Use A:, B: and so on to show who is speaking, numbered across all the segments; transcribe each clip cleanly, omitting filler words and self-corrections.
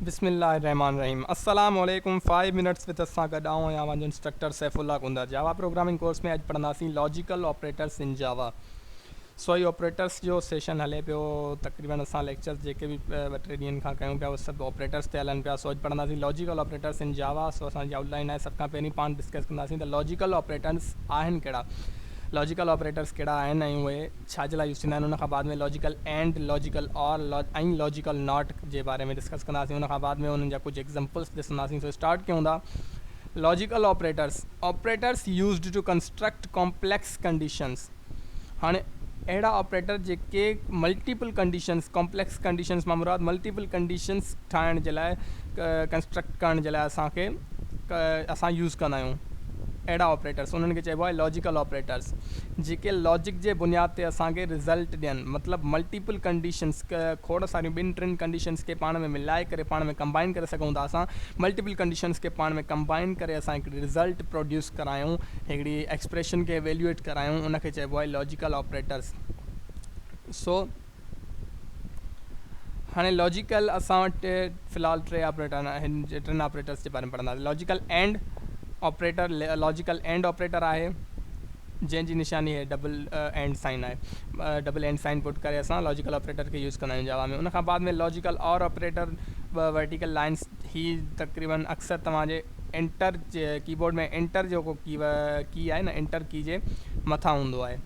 A: बिस्मिल्लाहिर्रहमानिर्रहीम अस्सलाम वालेकुम 5 मिनट्स विद असां गॾु आऊं या मुंहिंजो instructor Saifullah Kundar Java programming course में अॼु पढ़ंदासीं लॉजिकल ऑपरेटर्स इन जावा। सो ही ऑपरेटर्स जो सेशन हले पियो, तक़रीबन असां लेक्चर्स जेके भी 2-3 ॾींहंनि खां कयूं पिया उहे सभु ऑपरेटर्स ते हलनि पिया। सो अॼु पढ़ंदासीं लॉजिकल ऑपरेटर्स इन जावा। सो असांजी आउटलाइन आहे, सभ खां पहिरीं पाण डिस्कस कंदासीं त लॉजिकल ऑपरेटर्स आहिनि कहिड़ा, लॉजिकल ऑपरेटर्स कहिड़ा आहिनि ऐं उहे छाजे लाइ यूज़ थींदा आहिनि। उनखां बाद में लॉजिकल एंड, लॉजिकल और ऐं लॉजिकल नॉट जे बारे में डिस्कस कंदासीं। उनखां बाद में उन्हनि जा कुझु एग्जांपल्स ॾिसंदासीं। सो स्टार्ट कयूं था। Logical operators used to construct complex conditions. हाणे अहिड़ा ऑपरेटर जेके मल्टीपल कंडीशंस, कॉम्प्लेक्स कंडीशंस मां मुराद मल्टीपल कंडीशंस ठाहिण जे लाइ, कंस्ट्रक्ट करण जे लाइ असां यूज़ कंदा आहियूं। अहिड़ा ऑपरेटर्स उन्हनि खे चइबो आहे लॉजिकल ऑपरेटर्स, जेके लॉजिक जे बुनियाद ते असांखे रिज़ल्ट ॾियनि। मतिलबु मल्टीपल कंडीशंस, खोड़ सारियूं 2-3 कंडीशंस खे पाण में मिलाए करे, पाण में कंबाइन करे सघूं था असां। मल्टीपल कंडीशंस खे पाण में कंबाइन करे असां हिकिड़ी रिज़ल्ट प्रोड्यूस करायूं, हिकिड़ी एक्सप्रेशन खे एवेल्यूएट करायूं, उनखे चइबो आहे लॉजिकल ऑपरेटर्स। सो हाणे लॉजिकल असां वटि फ़िलहालु 3 ऑपरेटर आहिनि, 3 ऑपरेटर्स जे बारे में पढ़ंदासीं। Logical and operator, logical and operator आहे जंहिंजी निशानी है डबल एंड साइन आहे। डबल एंड साइन पुट करे असां लॉजिकल ऑपरेटर खे यूज़ कंदा आहियूं जावा में। उनखां बाद में लॉजिकल और ऑपरेटर, वर्टिकल लाइन्स ही तक़रीबन अक्सर तव्हांजे एंटर जे कीबोर्ड में एंटर जेको की आहे न, एंटर की जे मथां हूंदो आहे।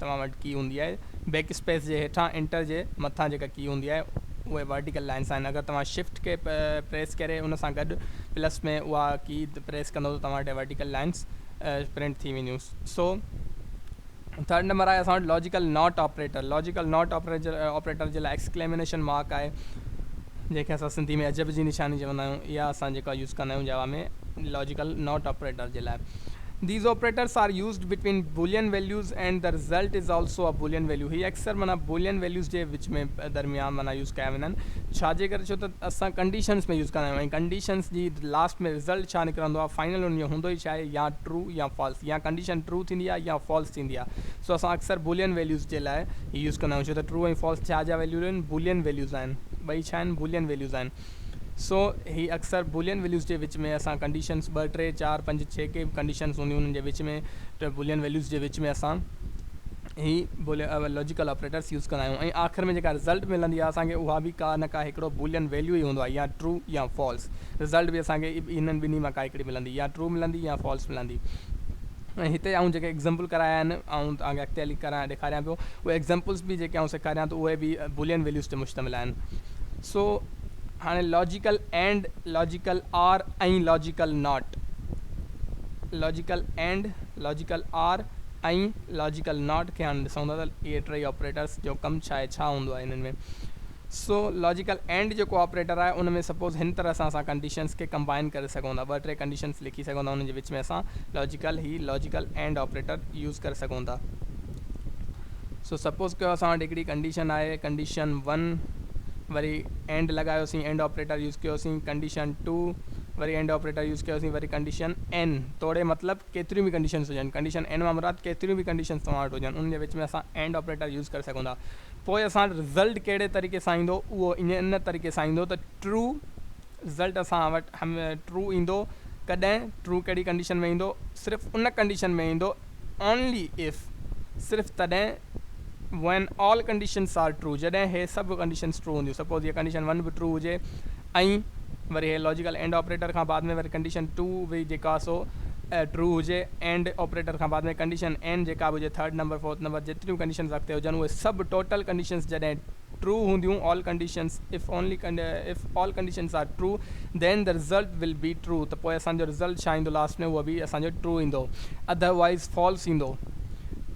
A: तव्हां वटि की हूंदी आहे बैक स्पेस जे हेठां, एंटर जे मथां जेका की हूंदी आहे उहे वर्टिकल लाइन्स आहिनि। अगरि तव्हां शिफ्ट खे प्रेस करे उन सां गॾु प्लस में उहा की प्रेस कंदो त तव्हां वटि वर्टिकल लाइन्स प्रिंट थी वेंदियूं। सो 3rd नंबर आहे असां वटि logical not operator. Logical not operator जे लाइ एक्सक्लेमिनेशन मार्क आहे, जंहिंखे असां सिंधी में अजब जी निशानी चवंदा आहियूं। इहा असां जेका यूज़ कंदा आहियूं जावा में लॉजिकल नॉट ऑपरेटर जे लाइ। These operators are used between boolean values and the result is also a boolean value। ही अक्सर माना boolean values जे विच में दरमियान माना यूज़ कया वेंदा आहिनि। छाजे करे, छो त असां कंडीशंस में यूज़ कंदा आहियूं ऐं कंडीशंस जी लास्ट में रिज़ल्ट छा निकिरंदो आहे, फाइनल उन जो हूंदो ई छा आहे, या ट्रू या फॉल्स, या कंडीशन ट्रू थींदी आहे या फॉल्स थींदी आहे। सो असां अक्सर बूलियन वैल्यूज़ जे लाइ ही यूज़ कंदा आहियूं, छो त ट्रू ऐं फॉल्स छा जा वैल्यूज़ आहिनि, बूलियन वैल्यूज़ आहिनि। ॿई छा आहिनि, बूलियन वैल्यूज़ आहिनि। सो ही अक्सर बूलियन वैल्यूज़ जे विच में असां कंडीशंस 2, 3, 4, 5, 6 के कंडीशंस हूंदियूं उन्हनि जे विच में, बूलियन वैल्यूज़ जे विच में असां ही लॉजिकल ऑपरेटर्स यूज़ कंदा आहियूं। ऐं आख़िर में जेका रिज़ल्ट मिलंदी आहे असांखे, उहा बि का न का हिकिड़ो बूलियन वैल्यू ई हूंदो आहे, या ट्रू या फॉल्स। रिज़ल्ट बि असांखे इन्हनि ॿिन्ही मां का हिकिड़ी मिलंदी, या ट्रू मिलंदी या फॉल्स मिलंदी। ऐं हिते आऊं जेके एग्ज़ाम्पल कराया आहिनि, ऐं तव्हांखे अॻिते हली ॾेखारियां पियो, उहे एग्ज़ाम्पल्स बि जेके आऊं सेखारियां त उहे बि बूलियन वैल्यूज़ ते मुश्तमिल आहिनि। सो हाणे लॉजिकल एंड, लॉजिकल और ऐं logical not. Logical and, logical और ऐं लॉजिकल नॉट खे हाणे ॾिसूं था त इहे 3 ऑपरेटर्स जो कमु छा आहे, छा हूंदो आहे इन्हनि में। सो लॉजिकल एंड जेको ऑपरेटर आहे उन में सपोज़ हिन तरह सां असां कंडीशंस खे कंबाइन करे सघूं था, 2-3 कंडीशंस लिखी सघूं था, उन जे विच में असां लॉजिकल एंड ऑपरेटर यूज़ करे सघूं था। सो सपोज़ कयो असां वटि हिकिड़ी कंडीशन आहे, कंडीशन 1, वरी एंड लॻायोसीं, एंड ऑपरेटर यूज़ कयोसीं, कंडीशन 2, वरी एंड ऑपरेटर यूज़ कयोसीं, वरी कंडीशन n। तोड़े मतिलबु केतिरियूं बि कंडीशंस हुजनि, कंडीशन n मां मुराद केतिरियूं बि कंडीशंस तव्हां वटि हुजनि, उन जे विच में असां एंड ऑपरेटर यूज़ करे सघूं था। पोइ असां रिज़ल्ट कहिड़े तरीक़े सां ईंदो, उहो इन तरीक़े सां ईंदो त ट्रू रिज़ल्ट असां वटि ट्रू ईंदो। कॾहिं ट्रू कहिड़ी कंडीशन में ईंदो, सिर्फ़ु उन कंडीशन में ईंदो, ओनली इफ़, सिर्फ़ु तॾहिं when all conditions are true, जॾहिं हे सभु कंडीशंस ट्रू हूंदियूं। सपोज़ ये कंडीशन 1 भी ट्रू हुजे, ऐं वरी हे लॉजिकल एंड ऑपरेटर खां बाद में वरी कंडीशन 2 भी जेका सो ट्रू हुजे, एंड ऑपरेटर खां बाद में कंडीशन n जेका बि हुजे, 3rd नंबर 4th नंबर जेतिरियूं कंडीशंस अॻिते हुजनि, उहे सभु टोटल कंडीशंस जॾहिं ट्रू हूंदियूं, all conditions, if all conditions are true then the result will be true. त पोइ असांजो रिज़ल्ट छा ईंदो लास्ट में, उहो बि असांजो ट्रू ईंदो, अदरवाइज़ फॉल्स ईंदो।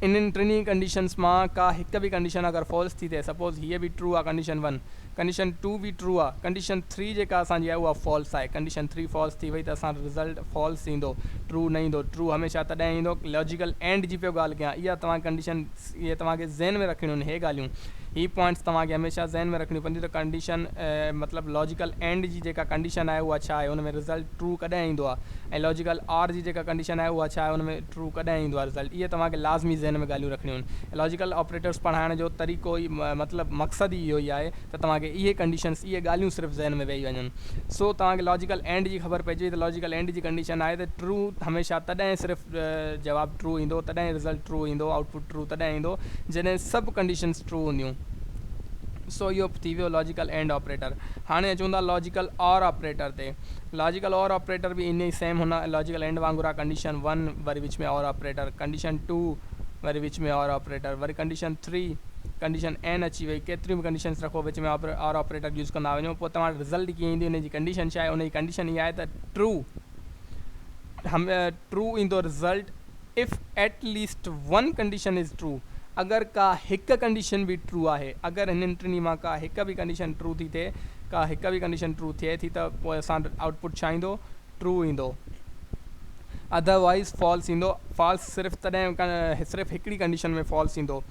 A: इन्हनि 3 कंडीशंस मां का हिकु बि कंडीशन अगरि फॉल्स थी थिए, सपोज़ हीअ बि ट्रू आहे कंडीशन 1, कंडीशन 2 भी ट्रू आहे, कंडीशन 3 जेका असांजी आहे उहा फॉल्स आहे, कंडीशन 3 फॉल्स थी वई त असां रिज़ल्ट फॉल्स ईंदो, ट्रू न ईंदो। ट्रू हमेशह तॾहिं ईंदो, लॉजिकल एंड जी पियो ॻाल्हि कयां, इहा तव्हां कंडीशन, इहे तव्हांखे ज़हन में रखणियूं आहिनि, हे ॻाल्हियूं, ही पॉइंट्स तव्हांखे हमेशह ज़हन में रखणियूं पवंदियूं त कंडीशन मतिलबु लॉजिकल एंड जी जेका कंडीशन आहे उहा छा आहे, उन में रिज़ल्ट ट्रू कॾहिं ईंदो आहे, ऐं लॉजिकल आर जी जेका कंडीशन आहे उहा छा आहे, उन में ट्रू कॾहिं ईंदो आहे रिज़ल्ट। इहे तव्हांखे लाज़मी ज़हन में ॻाल्हियूं रखणियूं आहिनि। लॉजिकल ऑपरेटर्स पढ़ाइण जो तरीक़ो ई मतिलबु मक़सदु ई इहो ई आहे त तव्हांखे इहे कंडीशंस इहे ॻाल्हियूं सिर्फ़ु ज़हन में वेही वञनि। सो तव्हांखे लॉजिकल एंड जी ख़बर पइजी त लॉजिकल एंड जी कंडीशन आहे त ट्रू हमेशह तॾहिं सिर्फ़ु जवाबु ट्रू ईंदो, तॾहिं रिज़ल्ट ट्रू ईंदो, आउटपुट ट्रू तॾहिं ईंदो जॾहिं सभु कंडीशंस ट्रू हूंदियूं। सो इहो थी वियो लॉजिकल एंड ऑपरेटर। हाणे अचूं था लॉजिकल और ऑपरेटर ते। लॉजिकल और ऑपरेटर बि इन ई सेम हुन लॉजिकल एंड वांगुरु आहे। कंडीशन 1 वरी विच में और ऑपरेटर, कंडीशन 2 वरी विच में और ऑपरेटर, वरी कंडीशन 3 कंडीशन n अची वई। केतिरियूं बि कंडीशन्स रखो विच में और ऑपरेटर यूज़ कंदा वञो, पोइ तव्हां रिज़ल्ट कीअं ईंदी उन जी कंडीशन छा आहे? उन जी कंडीशन इहा आहे त ट्रू ईंदो result if at least one condition is true. अगर का हिकु कंडीशन भी ट्रू आहे, अगर हिननि टिनी मां का हिकु भी कंडीशन ट्रू थी थिए, का हिकु भी कंडीशन ट्रू थिए थी त पोइ असां आउटपुट छा ईंदो? ट्रू ईंदो। अदरवाइज़ फॉल्स ईंदो। फॉल्स सिर्फ़ु तॾहिं सिर्फ़ु हिकिड़ी कंडीशन में फॉल्स ईंदो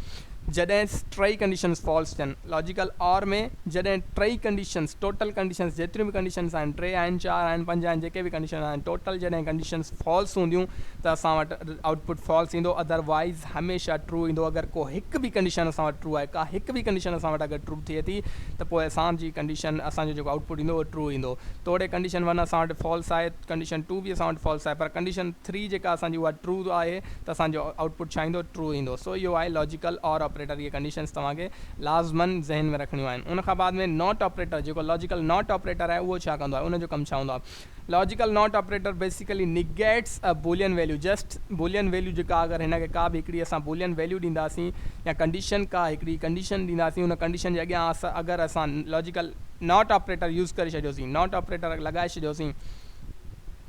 A: जॾहिं टई कंडीशन्स फॉल्स थियनि। लॉजिकल और में जॾहिं टई कंडीशन्स टोटल कंडीशन्स जेतिरियूं भी कंडीशन्स आहिनि, 3 आहिनि, 4 आहिनि, 5 आहिनि, जेके भी कंडीशन आहिनि, टोटल जॾहिं कंडीशन्स फॉल्स हूंदियूं त असां वटि आउटपुट फॉल्स ईंदो। अदरवाइज़ हमेशह ट्रू ईंदो। अगर को हिकु भी कंडीशन असां वटि ट्रू आहे, का हिकु भी कंडीशन असां वटि अगरि ट्रू थिए थी त पोइ असांजी कंडीशन असांजो जेको आउटपुट ईंदो उहो ट्रू ईंदो। तोड़े कंडीशन 1 असां वटि फॉल्स आहे, कंडीशन 2 भी असां वटि फॉल्स आहे, पर कंडीशन 3 जेका असांजी उहा ट्रू आहे त असांजो आउटपुट छा ईंदो? ट्रू ईंदो। सो इहो आहे लॉजिकल और ऑपरेटर। इहे कंडीशन्स तव्हांखे लाज़मन ज़हन में रखणियूं आहिनि। उन खां बाद में नॉट ऑपरेटर, जेको लॉजिकल नॉट ऑपरेटर आहे, उहो छा कंदो आहे? उनजो कमु छा हूंदो आहे? Logical not operator basically negates a Boolean value. Just Boolean value जेका अगरि हिनखे का बि हिकिड़ी असां बुलियन वैल्यू ॾींदासीं या कंडीशन का हिकिड़ी कंडीशन ॾींदासीं, उन कंडीशन जे अॻियां अगरि असां लॉजिकल नॉट ऑपरेटर यूज़ करे छॾियोसीं, नॉट ऑपरेटर लॻाए छॾियोसीं,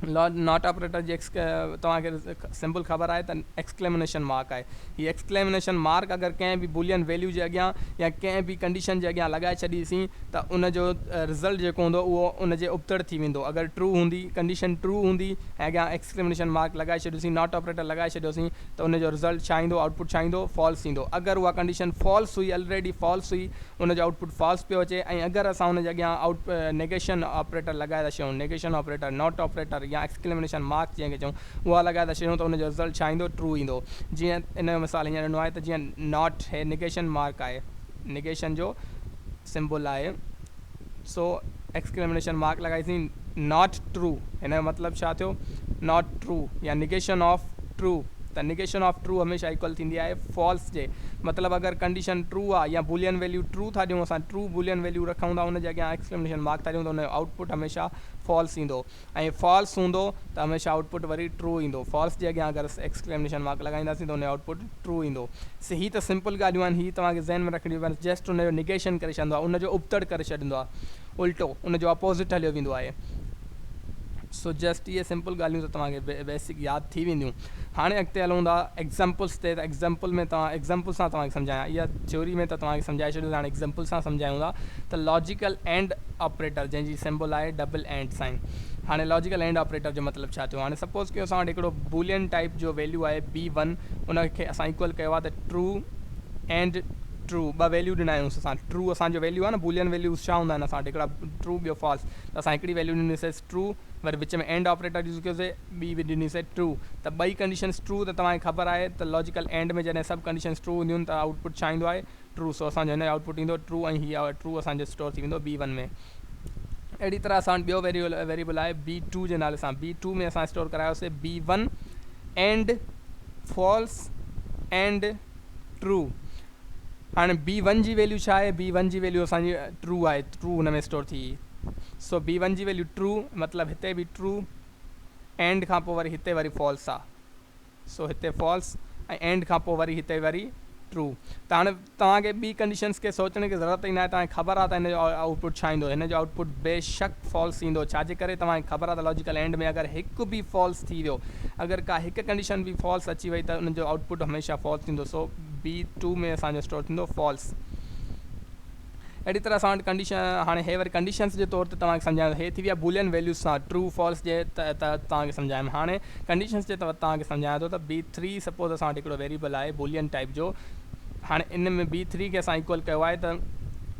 A: नॉट ऑपरेटर जी तव्हांखे सिंपल ख़बर आहे त एक्सक्लेमिनेशन मार्क आहे। हीअ एक्सक्लेमिनेशन मार्क अगरि कंहिं बि बुलियन वैल्यू जे अॻियां या कंहिं बि कंडीशन जे अॻियां लॻाए छॾीसीं त उनजो रिज़ल्ट जेको हूंदो उहो उनजे उबतड़ थी वेंदो। अगरि ट्रू हूंदी, कंडीशन ट्रू हूंदी ऐं अॻियां एक्सक्लेमिनेशन मार्क लॻाए छॾियोसीं, नॉट ऑपरेटर लॻाए छॾियोसीं त उनजो रिज़ल्ट छा ईंदो? आउटपुट छा ईंदो? फॉल्स ईंदो। अगरि उहा कंडीशन फॉल्स हुई, ऑलरेडी फॉल्स हुई, उनजो आउटपुट फॉल्स पियो अचे, ऐं अगरि असां उनजे अॻियां नेगेशन ऑपरेटर लॻाए था छॾियूं, नेगेशन ऑपरेटर, नॉट ऑपरेटर या एक्सक्लेमिनेशन मार्क जंहिंखे चऊं, उहा लॻाए था छॾियूं त उनजो रिज़ल्ट छा ईंदो? ट्रू ईंदो। जीअं इन जो मिसाल हींअर ॾिनो आहे त जीअं नॉट है नेगेशन मार्क आहे, नेगेशन जो सिंबल आहे, सो एक्सक्लेमिनेशन मार्क लॻाईसीं नॉट ट्रू, हिन जो मतिलबु छा थियो? नॉट ट्रू या निगेशन ऑफ ट्रू। त निगेशन ऑफ ट्रू हमेशह इक्वल थींदी आहे फॉल्स जे। मतिलबु अगरि कंडीशन ट्रू आहे या बुलियन वैल्यू ट्रू था ॾियूं, असां ट्रू बुलियन वैल्यू रखूं था, उनजे अॻियां एक्सक्लेमिनेशन मार्क था ॾियूं त उनजो आउटपुट हमेशह फॉल्स ईंदो। ऐं फॉल्स हूंदो त हमेशह आउटपुट वरी ट्रू ईंदो। फॉल्स जे अॻियां अगरि एक्सक्लेमिनेशन मार्क लॻाईंदासीं त उनजो आउटपुट ट्रू ईंदो। हीअ त सिंपल ॻाल्हियूं आहिनि, हीअ तव्हांखे ज़हन में रखणियूं आहिनि। जस्ट उनजो निगेशन करे छॾींदो आहे, उनजो उबतड़ करे छॾींदो आहे, उल्टो उनजो अपोज़िट हलियो वेंदो आहे। सो जस्ट इहे सिंपल ॻाल्हियूं त तव्हांखे बेसिक यादि थी वेंदियूं। हाणे अॻिते हलूं था एग्ज़ाम्पल्स ते। त एग्ज़ाम्पल में एग्ज़ाम्पल सां तव्हांखे सम्झायां, इहा थ्योरी में त तव्हांखे सम्झाए छॾियो, हाणे एग्ज़ाम्पल सां सम्झायूं था त लॉजिकल एंड ऑपरेटर जंहिंजी सिंबल आहे डबल एंड साइन। हाणे लॉजिकल एंड ऑपरेटर जो मतिलबु छा थियो? हाणे सपोज़ कयो असां वटि हिकिड़ो बुलियन टाइप जो वैल्यू आहे B1, उनखे असां इक्वल कयो आहे त ट्रू एंड ट्रू, ॿ वैल्यू ॾिना आहियूं असां। ट्रू असांजो वैल्यू आहे न, बुलियन वैल्यूज़ छा हूंदा आहिनि असां वटि? हिकिड़ा ट्रू ॿियो फॉल्स। त असां हिकिड़ी वैल्यू ॾिनीसीं ट्रू, वरी विच में एंड ऑपरेटर यूज़ कयोसीं, ॿी बि ॾिनीसीं ट्रू। त ॿई कंडीशन्स ट्रू, त तव्हांखे ख़बर आहे त लॉजिकल एंड में जॾहिं सभु कंडीशन्स ट्रू हूंदियूं त आउटपुट छा ईंदो आहे? ट्रू। सो असांजो हिन जो आउटपुट ईंदो ट्रू, ऐं हीअ ट्रू असांजो स्टोर थी वेंदो B1 में। अहिड़ी तरह असां वटि ॿियो वेरिएबल आहे B2 जे नाले सां। B2 में असां स्टोर करायोसीं B1 and falls and true. हाणे B1 जी वैल्यू छा आहे? B1 जी वैल्यू असांजी ट्रू आहे, ट्रू हुन में स्टोर थी। सो B1 जी वैल्यू ट्रू, मतिलबु हिते बि ट्रू, एंड खां पोइ वरी हिते वरी फॉल्स आहे। सो हिते फॉल्स ऐं एंड खां पोइ वरी हिते वरी ट्रू। त हाणे तव्हांखे ॿी कंडीशन्स खे सोचण जी ज़रूरत ई न आहे, तव्हांखे ख़बर आहे त हिन जो आउटपुट छा ईंदो। हिन जो आउटपुट बेशक फॉल्स ईंदो। छाजे करे? तव्हांखे ख़बर आहे त लॉजिकल एंड में अगरि हिकु बि फॉल्स थी वियो, अगरि का हिकु कंडीशन बि फॉल्स अची वई त उनजो आउटपुट हमेशह फॉल्स थींदो। सो B2 में असांजो स्टोर थींदो फॉल्स। अहिड़ी तरह असां वटि कंडीशन, हाणे हे वरी कंडीशन्स जे तौर ते तव्हांखे सम्झायां, हे थी विया बुलियन वैल्यूज़ सां ट्रू फॉल्स जे तव्हांखे सम्झायमि। हाणे कंडीशन्स जे तव्हांखे सम्झायां थो त B3 सपोज़ असां वटि हिकिड़ो वेरिएबल आहे बुलियन टाइप जो। हाणे इन में B3 खे असां इक्वल कयो आहे त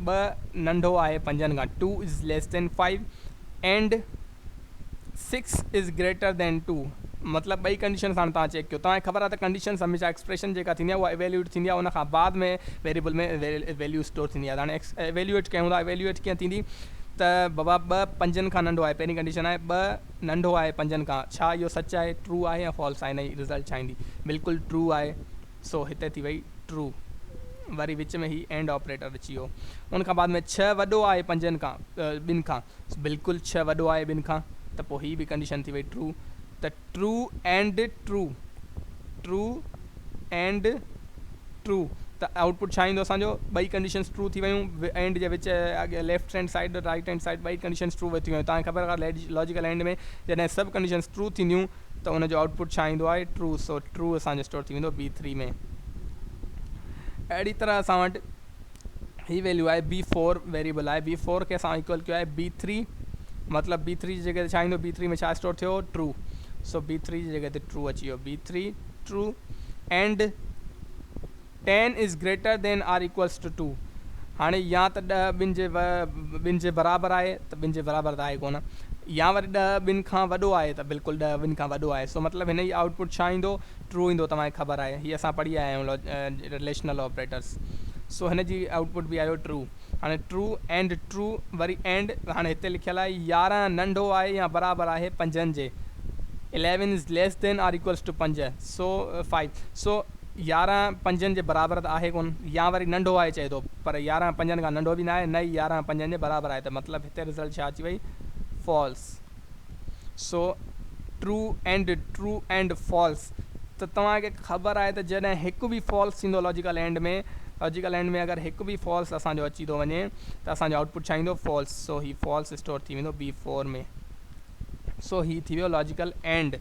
A: 2 नंढो आहे 5 खां, 2 is less than 5 and 6 is greater than 2। मतलब ॿई कंडीशन हाणे तव्हां चेक कयो, तव्हांखे ख़बर आहे त कंडीशन हमेशह एक्सप्रेशन जेका थींदी आहे उहा एवेल्यूएट थींदी आहे, उन खां बाद में वेरिएबल में वैल्यू स्टोर थींदी आहे। हाणे एवेल्यूएट कयूं था, एवेल्यूएट कीअं थींदी त बाबा 2 5 खां नंढो आहे, पहिरीं कंडीशन आहे 2 नंढो आहे 5 खां, छा इहो सच आहे, ट्रू आहे या फॉल्स आहे, हिन जी रिज़ल्ट छा ईंदी, बिल्कुलु ट्रू आहे, सो हिते थी वई ट्रू। वरी विच में ही एंड ऑपरेटर अची वियो, उन खां बाद में 6 वॾो आहे 5 खां 2 खां, बिल्कुलु 6 वॾो आहे 2 खां, त पोइ ही बि कंडीशन थी वई ट्रू। त true and true, true and true, त आउटपुट छा ईंदो असांजो, ॿई कंडीशन्स ट्रू थी वियूं, एंड जे विच left hand side right hand side ॿई कंडीशन्स ट्रू थी वियूं। तव्हांखे ख़बर आहे लॉजिकल एंड में जॾहिं सभु कंडीशन्स ट्रू थींदियूं त उनजो आउटपुट छा ईंदो आहे ट्रू, सो ट्रू असांजो स्टोर थी वेंदो B3 में। अहिड़ी तरह असां वटि ही वैल्यू आहे B4 वेरिएबल आहे, B4 खे असां इक्वल कयो आहे B3, मतलब B3 जी जगह ते छा ईंदो, B3 में छा स्टोर थियो ट्रू, सो B3 जी जगह ते ट्रू अची वियो, B3 true and 10 is greater than or equals to 2। हाँ या तो 10 ॿिनि जे बराबरि आहे त 2 जे बराबरि त आहे कोन, या वरी 10 2 खां वॾो आहे त बिल्कुलु 10 2 खां वॾो आहे, सो मतिलबु हिन जी आउटपुट छा ईंदो ट्रू ईंदो। तव्हांखे ख़बर आहे हीअ असां पढ़ी आया आहियूं रिलेशनल ऑपरेटर्स, सो हिन जी आउटपुट बि आयो ट्रू। हाणे ट्रू एंड ट्रू वरी एंड, हाणे हिते लिखियलु आहे 11 नंढो आहे या बराबरि आहे 5 जे, 11 is less than or equals to 5, so 5, so 11 5 जे बराबरि त आहे कोन, या वरी नंढो आहे चए थो, पर 11 5 खां नंढो बि न आहे, न ई 11 5 जे बराबरि आहे, त मतिलबु हिते रिज़ल्ट छा अची वई false. So true and false, त तव्हांखे ख़बर आहे त जॾहिं हिकु बि फॉल्स थींदो लॉजिकल एंड में अगरि हिकु बि फॉल्स असांजो अची थो वञे त असांजो आउटपुट छा ईंदो फॉल्स, सो ही फॉल्स स्टोर थी वेंदो B4 में। सो ही थी वियो लॉजिकल एंड।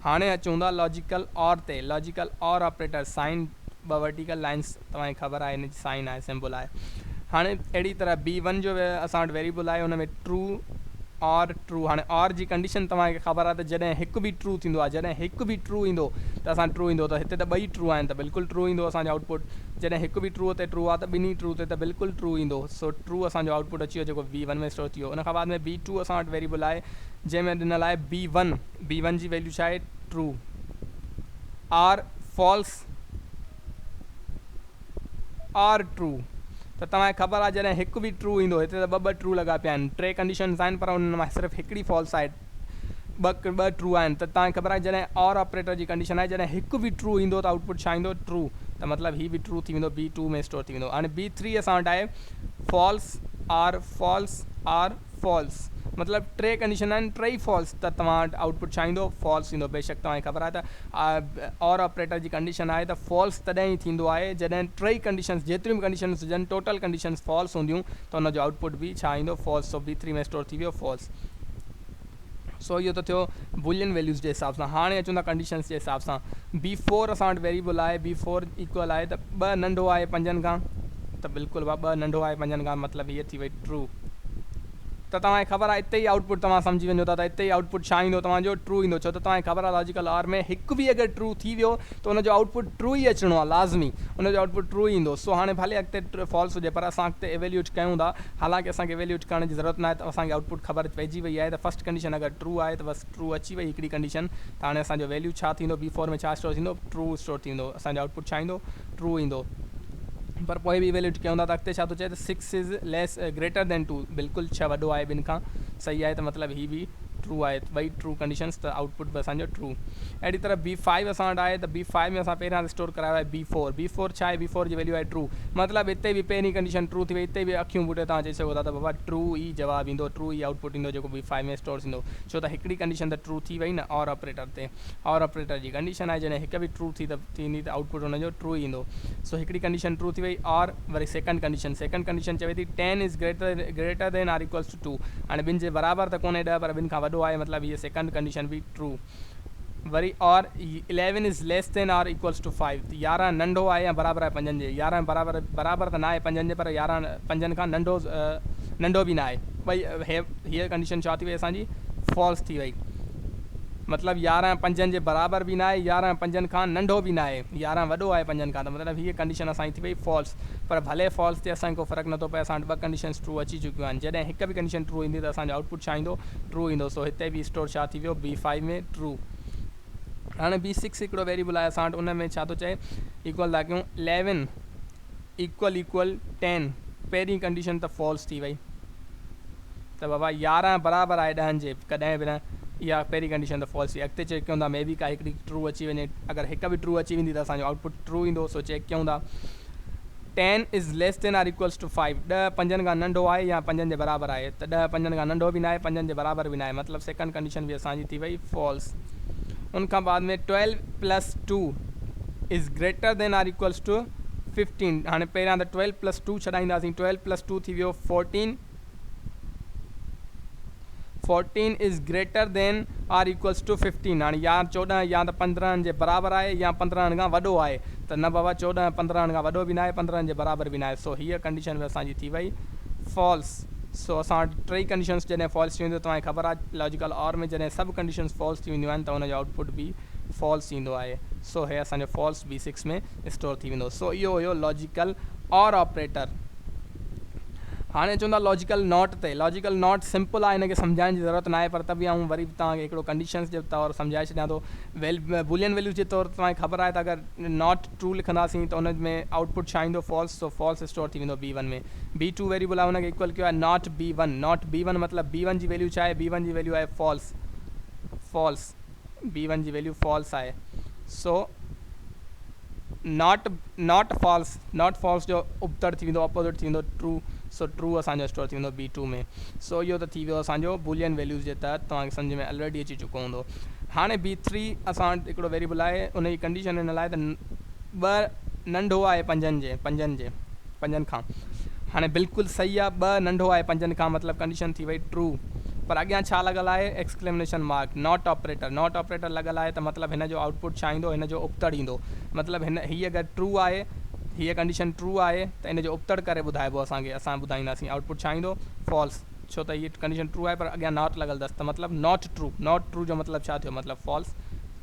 A: हाणे अचूं था लॉजिकल और ते, लॉजिकल और ऑपरेटर साइन, 2 वर्टिकल लाइन्स तव्हांखे ख़बर आहे हिन जी साइन आहे, सिंबल आहे। हाणे अहिड़ी तरह B1 जो असां वटि वेरिएबल आहे, हुन में ट्रू और ट्रू, हाणे और जी कंडीशन तव्हांखे ख़बर आहे त जॾहिं हिकु बि ट्रू थींदो आहे, जॾहिं हिकु बि ट्रू ईंदो त असां ट्रू ईंदो, त हिते त ॿई ट्रू आहिनि त बिल्कुलु ट्रू ईंदो असांजो आउटपुट, जॾहिं हिकु बि ट्रू ते ट्रू आहे त ॿिन्ही ट्रू ते त बिल्कुलु ट्रू ईंदो, सो ट्रू असांजो आउटपुट अची वियो जेको B1 में स्टोर थी वियो। उन खां बाद में B2 असां वटि वेरिएबल आहे जंहिंमें ॾिनल आहे B1 जी वैल्यू छा आहे true, or false or true, त तव्हांखे ख़बर आहे जॾहिं हिकु बि ट्रू ईंदो, हिते त ॿ ट्रू लॻा पिया आहिनि, 3 कंडीशन्स आहिनि पर उन मां सिर्फ़ु हिकिड़ी फॉल्स आहे, ॿ ट्रू आहिनि, त तव्हांखे ख़बर आहे जॾहिं और ऑपरेटर जी कंडीशन आहे जॾहिं हिकु बि ट्रू ईंदो त आउटपुट छा ईंदो ट्रू, त मतिलबु ही बि ट्रू थी वेंदो, B2 में स्टोर थी वेंदो। हाणे B3 असां वटि आहे फॉल्स आर फॉल्स, मतिलबु 3 कंडीशन आहिनि, 3 फॉल्स, त तव्हां वटि आउटपुट छा ईंदो फॉल्स ईंदो। बेशक तव्हांखे ख़बर आहे त और ऑपरेटर जी कंडीशन आहे त फॉल्स तॾहिं ई थींदो आहे जॾहिं 3 कंडीशन्स, जेतिरियूं बि कंडीशन्स हुजनि टोटल कंडीशन्स फॉल्स हूंदियूं त हुनजो आउटपुट बि छा ईंदो फॉल्स, सो B3 में स्टोर थी वियो फॉल्स। सो इहो त थियो बुलियन वैल्यूज़ जे हिसाब सां। हाणे अचूं था कंडीशन्स जे हिसाब सां। B4 असां वटि वेरिएबल आहे, B4 इक्वल आहे त 2 नंढो आहे 5 खां, त बिल्कुलु 2 नंढो आहे 5 खां, मतिलबु हीअ थी वई ट्रू। त तव्हांखे ख़बर आहे हिते ई आउटपुट तव्हां सम्झी वञो था त हिते ई आउटपुट छा ईंदो तव्हांजो ट्रू ईंदो, छो त तव्हांखे ख़बर आहे लॉजिकल और में हिकु बि अगरि ट्रू थी वियो त उनजो आउटपुट ट्रू ई अचिणो आहे, लाज़मी उनजो आउटपुट ट्रू ई ईंदो। सो हाणे भले अॻिते फॉल्स हुजे पर असां अॻिते एवेल्यूट कयूं था, हालांकि असांखे एवेल्यूट करण जी ज़रूरत न आहे, त असांखे आउटपुट ख़बर पइजी वई आहे त फस्ट कंडीशन अगरि ट्रू आहे त बसि ट्रू अची वई हिकिड़ी कंडीशन, त हाणे असांजो वैल्यू छा थींदो B4 में छा स्टोर थींदो ट्रू स्टोर थींदो, असांजो आउटपुट छा ईंदो ट्रू ईंदो। पर पोइ बि इवेल्यूट कयूं था त अॻिते छा थो चए त 6 इज़ लेस ग्रेटर देन 2, बिल्कुलु 6 वॾो आहे 2 खां, सही आहे, त मतिलबु ही बि ट्रू आहे, ॿई ट्रू कंडीशन्स, त आउटपुट बि असांजो ट्रू। अहिड़ी तरह B5 असां वटि आहे, त B5 में असां पहिरियां स्टोर करायो आहे B4 छा आहे B4 जी वैल्यू आहे ट्रू, मतिलबु हिते बि पहिरीं कंडीशन ट्रू थी वई, हिते बि अखियूं बूटे तव्हां चई सघो था त बाबा ट्रू ई जवाबु ईंदो, ट्रू ई आउटपुट ईंदो जेको B5 में स्टोर थींदो, छो त हिकिड़ी कंडीशन त ट्रू थी वई न और ऑपरेटर ते, और ऑपरेटर जी कंडीशन आहे जॾहिं हिकु बि ट्रू थींदी त आउटपुट हुनजो ट्रू ईंदो। सो हिकिड़ी कंडीशन ट्रू थी वई, और वरी सेकंड कंडीशन चवे थी 10 is greater than or equals to 2, हाणे 2 जे बराबरि त कोन्हे 10 पर 2 खां वॾो आहे, मतिलबु हीअ सेकंड कंडीशन बि ट्रू। वरी और 11 is less than or equals to 5, 11 नंढो आहे या बराबरि आहे 5 जे, 11 बराबरि त न आहे 5 जे, पर 11 5 खां नंढो बि न आहे, भई हीअ कंडीशन छा थी वई असांजी फॉल्स थी वई, मतिलबु 11 5 जे बराबरि बि न आहे, 11 5 खां नंढो बि न आहे, 11 वॾो आहे 5 खां, त मतिलबु हीअ कंडीशन असांजी थी वई फॉल्स। पर भले फॉल्स ते असांखे को फ़र्क़ु नथो पए, असां वटि 2 कंडीशन्स ट्रू अची चुकियूं आहिनि, जॾहिं हिकु बि कंडीशन ट्रू ईंदी त असांजो आउटपुट छा ईंदो ट्रू ईंदो। सो हिते बि स्टोर छा थी वियो B5 में ट्रू। हाँ B6 हिकिड़ो वेरिएबल आहे असां वटि, उन में छा थो चए इक्वल था कयूं 11 इक्वल 10, पहिरीं कंडीशन त फॉल्स थी वई, त बाबा 11 बराबरि आहे 10 जे, कॾहिं बि न, इहा पहिरीं कंडीशन त फॉल्स थी। अॻिते चेक कयूं था मे बी का हिकिड़ी ट्रू अची वञे, अगरि हिकु बि ट्रू अची वेंदी त असांजो आउटपुट ट्रू ईंदो। सो चेक कयूं था 10 is less than or equals to 5, 10 5 खां नंढो आहे या 5 जे बराबरि आहे, त 10 5 खां नंढो बि न आहे, 5 जे बराबरि बि न आहे, मतिलबु सेकंड कंडीशन बि असांजी थी वई फॉल्स। उनखां बाद में 12 + 2 is greater than or equals to 15, हाणे पहिरियां त 12 + 2 छॾाईंदासीं, 12 + 2 थी वियो 14, 14 is greater than or equals to 15, हाणे या 14 या त 15 जे बराबरि आहे या 15 खां वॾो आहे, त न बाबा 14 15 खां वॾो बि न आहे, 15 जे बराबरि बि न आहे। सो हीअ कंडीशन बि असांजी थी वई फॉल्स। सो असां वटि टे कंडीशन्स जॾहिं फॉल्स थी वेंदियूं, तव्हांखे ख़बर आहे लॉजिकल और में जॾहिं सभु कंडीशन्स फॉल्स थी वेंदियूं आहिनि त हुनजो आउटपुट बि फॉल्स ईंदो आहे। सो हे असांजो फॉल्स B6 में स्टोर थी वेंदो। सो इहो हुयो लॉजिकल और ऑपरेटर। हाणे चवंदा लॉजिकल नॉट ते, लॉजिकल नॉट सिंपल आहे, हिनखे सम्झाइण जी ज़रूरत न आहे, पर त बि आऊं वरी तव्हांखे हिकिड़ो कंडीशन्स जे तौरु सम्झाए छॾियां थो। बुलियन वैल्यूज़ जे तौरु तव्हांखे ख़बर आहे त अगरि नॉट ट्रू लिखंदासीं त हुन में आउटपुट छा ईंदो फॉल्स। सो फॉल्स स्टोर थी वेंदो B1 में। B2 वेरिएबल आहे, हुनखे इक्वल कयो आहे नॉट B1, नॉट B1 मतिलबु B1 जी वैल्यू छा आहे, B1 जी वैल्यू आहे फॉल्स, फॉल्स B1 जी वैल्यू फॉल्स आहे। सो नॉट फॉल्स जो उपतर थी वेंदो, ऑपोजिट थी वेंदो ट्रू। सो ट्रू असांजो स्टोर थी वेंदो B2 में। सो इहो त थी वियो असांजो बुलियन वैल्यूज़ जे तहत, तव्हांखे सम्झ में ऑलरेडी अची चुको हूंदो। हाणे B3 असां वटि हिकिड़ो वेरिएबल आहे, उनजी कंडीशन हिन लाइ त 2 नंढो आहे 5 खां। हाणे बिल्कुलु सही आहे, 2 नंढो आहे 5 खां, मतिलबु कंडीशन थी वई ट्रू। पर अॻियां छा लॻल आहे, exclamation mark, not operator. Not operator लॻल आहे त मतिलबु हिन जो आउटपुट छा ईंदो, हिन जो उपतर ईंदो। मतिलबु हीअ अगरि ट्रू आहे, हीअ कंडीशन ट्रू आहे त इन जो उपतर करे ॿुधाइबो असांखे, असां ॿुधाईंदासीं आउटपुट छा ईंदो फॉल्स, छो त हीअ कंडीशन ट्रू आहे पर अॻियां नॉट लॻल अथसि, त मतिलबु नॉट ट्रू जो मतिलबु छा थियो, मतिलबु फॉल्स।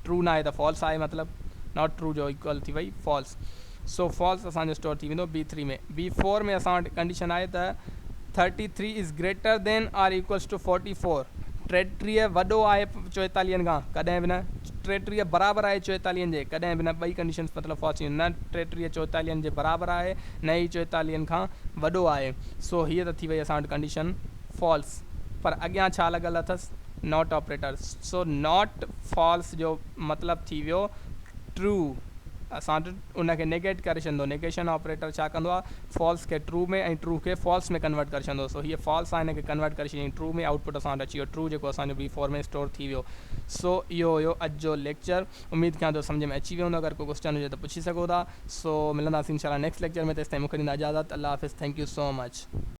A: ट्रू न आहे त फॉल्स आहे, मतिलबु नॉट ट्रू जो इक्वल थी वई फॉल्स। सो फॉल्स असांजो स्टोर थी वेंदो B3 में। B4 में असां वटि कंडीशन आहे त 33 is greater than or equals to 44, 33 वॾो आहे 44 खां, कॾहिं बि न 33 बराबरि आहे 44 जे, कॾहिं बि न, ॿई कंडीशन्स मतिलबु फॉल्स थी, न 33 44 जे बराबरि आहे, न ई 44 खां वॾो आहे। सो हीअ त थी वई असां वटि कंडीशन फॉल्स, पर अॻियां छा लॻल अथसि not operator. So not false जो मतिलबु थी वियो ट्रू, असां वटि उनखे नेगेट करे छॾंदो। नेगेशन ऑपरेटर छा कंदो आहे, फॉल्स खे ट्रू में ऐं ट्रू खे फॉल्स में कन्वर्ट करे छॾंदो। सो हीअ फॉल्स आहे, हिनखे कन्वर्ट करे छॾियईं ट्रू में, आउटपुट असां वटि अची वियो ट्रू, जेको असांजो B4 में स्टोर थी वियो। सो इहो हुयो अॼु जो लेक्चर, उमेद कयां थो सम्झ में अची वियो हूंदो। अगरि को क्वेश्चन हुजे त पुछी सघो था। सो मिलंदासीं इंशाल्लाह नेक्स्ट लेक्चर में, तेसिताईं मूंखे ॾींदा इजाज़त। अल्लाह हाफ़िज़, थैंक यू सो मच।